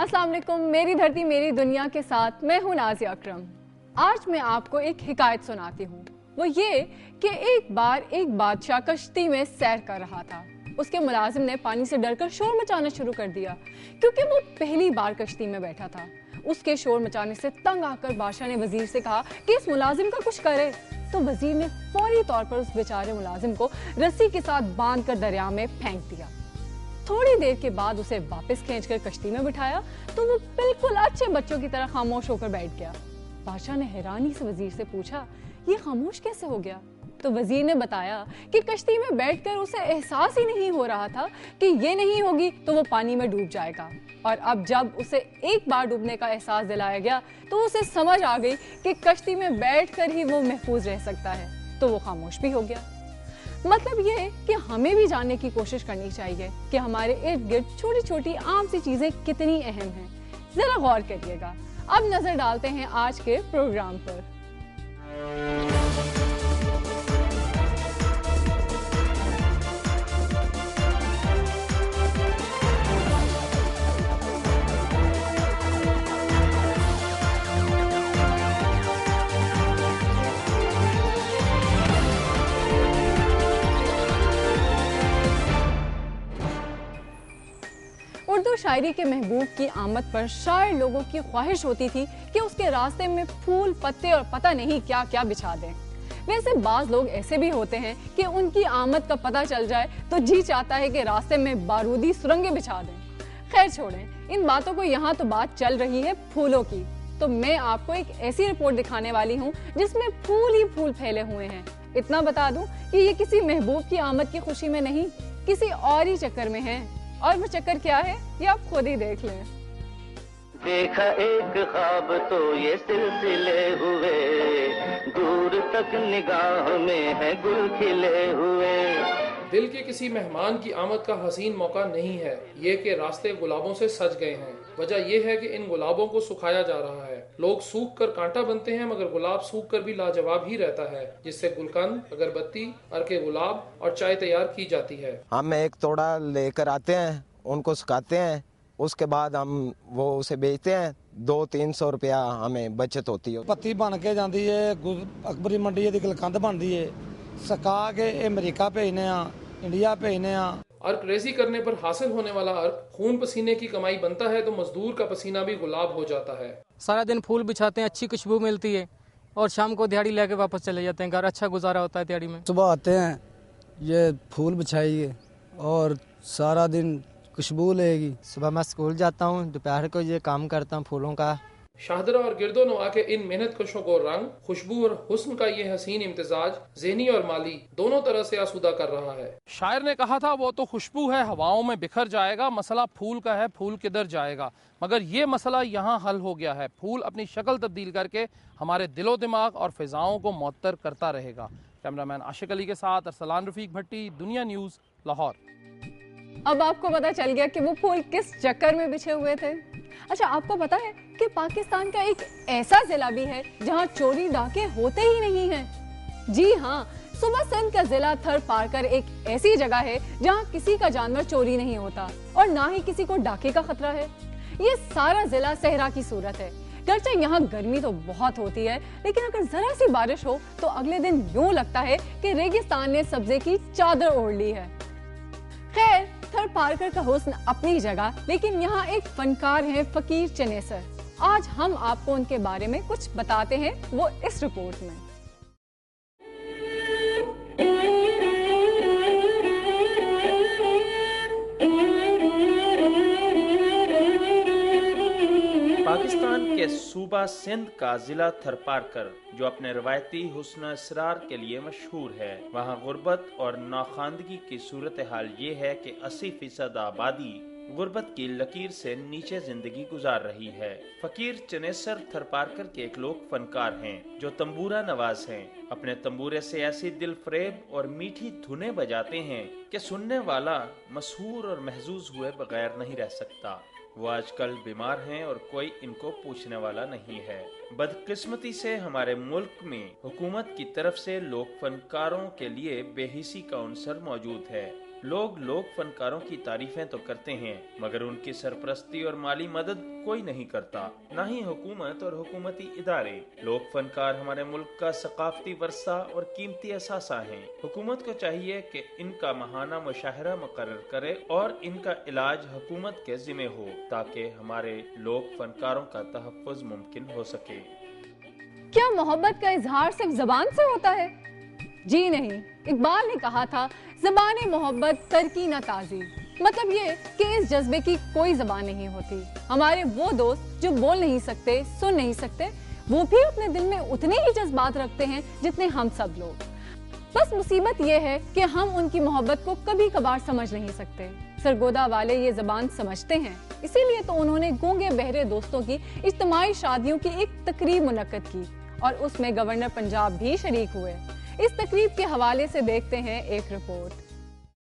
अस्सलाम वालेकुम, मेरी धरती मेरी दुनिया के साथ मैं हूं नाज़िया अकरम। आज मैं आपको एक हिकायत सुनाती हूँ। वो ये कि एक बार एक बादशाह कश्ती में सैर कर रहा था। उसके मुलाजिम ने पानी से डरकर शोर मचाना शुरू कर दिया क्योंकि वो पहली बार कश्ती में बैठा था। उसके शोर मचाने से तंग आकर बादशाह ने वजीर से कहा कि इस मुलाजिम का कुछ करे। तो वजीर ने फौरी तौर पर उस बेचारे मुलाजिम को रस्सी के साथ बांधकर दरिया में फेंक दिया। थोड़ी देर के बाद उसे वापस खींचकर कश्ती में बिठाया तो वो बिल्कुल अच्छे बच्चों की तरह खामोश होकर बैठ गया। बादशाह ने हैरानी से वजीर से पूछा, ये खामोश कैसे हो गया? तो वजीर ने बताया कि कश्ती में बैठकर उसे एहसास ही नहीं हो रहा था कि ये नहीं होगी तो वो पानी में डूब जाएगा, और अब जब उसे एक बार डूबने का एहसास दिलाया गया तो उसे समझ आ गई कि कश्ती में बैठकर ही वो महफूज रह सकता है, तो वो खामोश भी हो गया। मतलब ये कि हमें भी जानने की कोशिश करनी चाहिए कि हमारे इर्द गिर्द छोटी छोटी आम सी चीजें कितनी अहम हैं। जरा गौर करिएगा। अब नजर डालते हैं आज के प्रोग्राम पर। उर्दू शायरी के महबूब की आमद पर शायर लोगों की ख्वाहिश होती थी कि उसके रास्ते में फूल पत्ते और पता नहीं क्या क्या बिछा दें। वैसे बाज लोग ऐसे भी होते हैं कि उनकी आमद का पता चल जाए तो जी चाहता है कि रास्ते में बारूदी सुरंगें बिछा दें। खैर छोड़ें इन बातों को, यहाँ तो बात चल रही है फूलों की। तो मैं आपको एक ऐसी रिपोर्ट दिखाने वाली हूँ जिसमें फूल ही फूल फैले हुए हैं। इतना बता दूं कि ये किसी महबूब की आमद की खुशी में नहीं, किसी और ही चक्कर में है। और वो चक्कर क्या है ये आप खुद ही देख लें। देखा एक ख्वाब तो ये सिलसिले हुए, दूर तक निगाह में है गुल खिले हुए। दिल के किसी मेहमान की आमद का हसीन मौका नहीं है ये कि रास्ते गुलाबों से सज गए हैं। वजह यह है कि इन गुलाबों को सुखाया जा रहा है। लोग सूख कर कांटा बनते हैं मगर गुलाब सूख कर भी लाजवाब ही रहता है, जिससे गुलकंद, अगरबत्ती, अर्के गुलाब और चाय तैयार की जाती है। हम एक तोड़ा लेकर आते हैं, उनको सुखाते हैं, उसके बाद हम वो उसे बेचते हैं। 200-300 रुपया हमें बचत होती है। पत्ती बन के जाती है, अकबरी मंडी दी गुलकंद बनती है, सुखा के अमेरिका भेजने, इंडिया भेजने। अर्क रेजी करने पर हासिल होने वाला अर्क खून पसीने की कमाई बनता है, तो मजदूर का पसीना भी गुलाब हो जाता है। सारा दिन फूल बिछाते हैं, अच्छी खुशबू मिलती है और शाम को दिहाड़ी लेके वापस चले जाते हैं घर। अच्छा गुजारा होता है दिहाड़ी में। सुबह आते हैं, ये फूल बिछाइए और सारा दिन खुशबू लेगी। सुबह मैं स्कूल जाता हूँ, दोपहर को ये काम करता हूँ फूलों का। शाहदरा और गिरदो नवा के इन मेहनत कशों को रंग, खुशबू और हुस्न का ये हसीन इम्तिजाज ज़हनी और माली दोनों तरह से आसूदा कर रहा है। शायर ने कहा था वो तो खुशबू है हवाओं में बिखर जाएगा, मसला फूल का है फूल किधर जाएगा। मगर ये मसला यहाँ हल हो गया है। फूल अपनी शक्ल तब्दील करके हमारे दिलो दिमाग और फिजाओं को मुअत्तर करता रहेगा। कैमरामैन आशिक अली के साथ अरसलान रफीक भट्टी, दुनिया न्यूज़, लाहौर। अब आपको पता चल गया कि वो फूल किस चक्कर में बिछे हुए थे। अच्छा, आपको पता है कि पाकिस्तान का एक ऐसा जिला भी है जहां चोरी डाके होते ही नहीं हैं। जी हाँ, सुबह सिंध का जिला थर पारकर एक ऐसी जगह है जहां किसी का जानवर चोरी नहीं होता और ना ही किसी को डाके का खतरा है। ये सारा जिला सहरा की सूरत है। गर्चे यहाँ गर्मी तो बहुत होती है, लेकिन अगर जरा सी बारिश हो तो अगले दिन यूं लगता है कि रेगिस्तान ने सब्जे की चादर ओढ़ ली है। खैर, थर पारकर का हुस्न अपनी जगह, लेकिन यहाँ एक फनकार है फकीर चनेसर। आज हम आपको उनके बारे में कुछ बताते हैं, वो इस रिपोर्ट में। पाकिस्तान के सूबा सिंध का जिला थरपारकर, जो अपने रवायती हुस्न इसरार के लिए मशहूर है, वहाँ गुर्बत और नौखानदगी की सूरत हाल ये है कि 80% आबादी गुर्बत की लकीर से नीचे जिंदगी गुजार रही है। फकीर चनेसर थरपारकर के एक लोक फनकार हैं जो तंबूरा नवाज हैं। अपने तंबूरे से ऐसी दिल फरेब और मीठी धुनें बजाते हैं कि सुनने वाला मशहूर और महजूज हुए बगैर नहीं रह सकता। वो आजकल बीमार हैं और कोई इनको पूछने वाला नहीं है। बदकिस्मती से हमारे मुल्क में हुकूमत की तरफ से लोक फनकारों के लिए बेहिसी का अवसर मौजूद है। लोग फनकारों की तारीफें तो करते हैं, मगर उनकी सरपरस्ती और माली मदद कोई नहीं करता, न ही हुकूमत और हुकूमती इदारे। लोक फनकार हमारे मुल्क का सकाफती वर्सा और कीमती असासा हैं। हुकूमत को चाहिए कि इनका माहाना मुशाहरा मुकर्रर करे और इनका इलाज हुकूमत के जिम्मे हो, ताकि हमारे लोक फनकारों का तहफ़्फ़ुज़ मुमकिन हो सके। क्या मोहब्बत का इजहार सिर्फ जबान से होता है? जी नहीं। इकबाल ने कहा था, ज़बान मोहब्बत तरकी न ताज़ी। मतलब ये कि इस जज्बे की कोई ज़बान नहीं होती। हमारे वो दोस्त जो बोल नहीं सकते, सुन नहीं सकते, वो भी अपने दिल में उतने ही जज्बात रखते हैं जितने हम सब लोग। बस मुसीबत ये है कि हम उनकी मोहब्बत को कभी कभार समझ नहीं सकते। सरगोदा वाले ये ज़बान समझते हैं, इसीलिए तो उन्होंने गूंगे बहरे दोस्तों की इज्तिमाई शादियों की एक तकरीब मुनक्कद की और उसमें गवर्नर पंजाब भी शरीक हुए। इस तकरीब के हवाले से देखते हैं एक रिपोर्ट।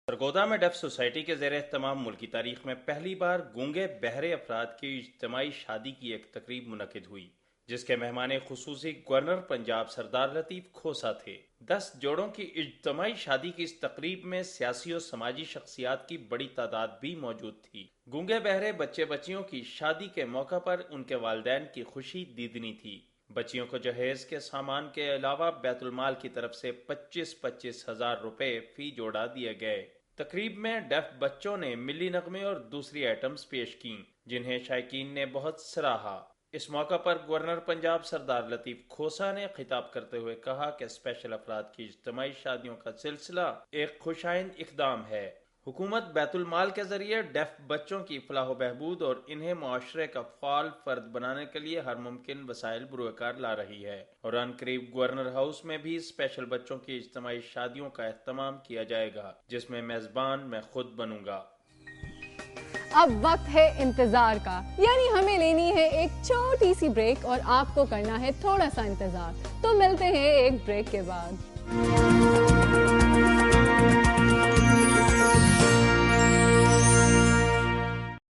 सरगोदा में डेफ सोसाइटी के ज़ेरे तमाम मुल्क की तारीख में पहली बार गूंगे बहरे अफराद की इज्तिमाई शादी की एक तकरीब मुनक्किद हुई, जिसके मेहमान खुसूसी गवर्नर पंजाब सरदार लतीफ खोसा थे। 10 जोड़ों की इज्तिमाई शादी की इस तकरीब में सियासी और समाजी शख्सियात की बड़ी तादाद भी मौजूद थी। गूंगे बहरे बच्चे बच्चियों की शादी के मौका पर उनके वालिदैन की खुशी दीदनी थी। बच्चियों को जहेज के सामान के अलावा बैतुल माल की तरफ से 25-25 हजार रुपए फी जोड़ा दिए गए। तकरीब में डेफ बच्चों ने मिली नगमे और दूसरी आइटम्स पेश की, जिन्हें शायकीन ने बहुत सराहा। इस मौका पर गवर्नर पंजाब सरदार लतीफ खोसा ने खिताब करते हुए कहा कि स्पेशल अफराद की इज्तिमाई शादियों का सिलसिला एक खुशाइंद इक़दाम है। हुकूमत बैतुल माल के जरिए डेफ बच्चों की फलाह बहबूद और इन्हें मुआशरे का फाल फर्द बनाने के लिए हर मुमकिन वसाइल बुरुकार ला रही है और अनकरीब गवर्नर हाउस में भी स्पेशल बच्चों की इज्तिमाई शादियों का एहतमाम किया जाएगा, जिसमें मेजबान मैं खुद बनूंगा। अब वक्त है इंतजार का, यानी हमें लेनी है एक छोटी सी ब्रेक और आपको करना है थोड़ा सा इंतजार। तो मिलते हैं एक ब्रेक के बाद।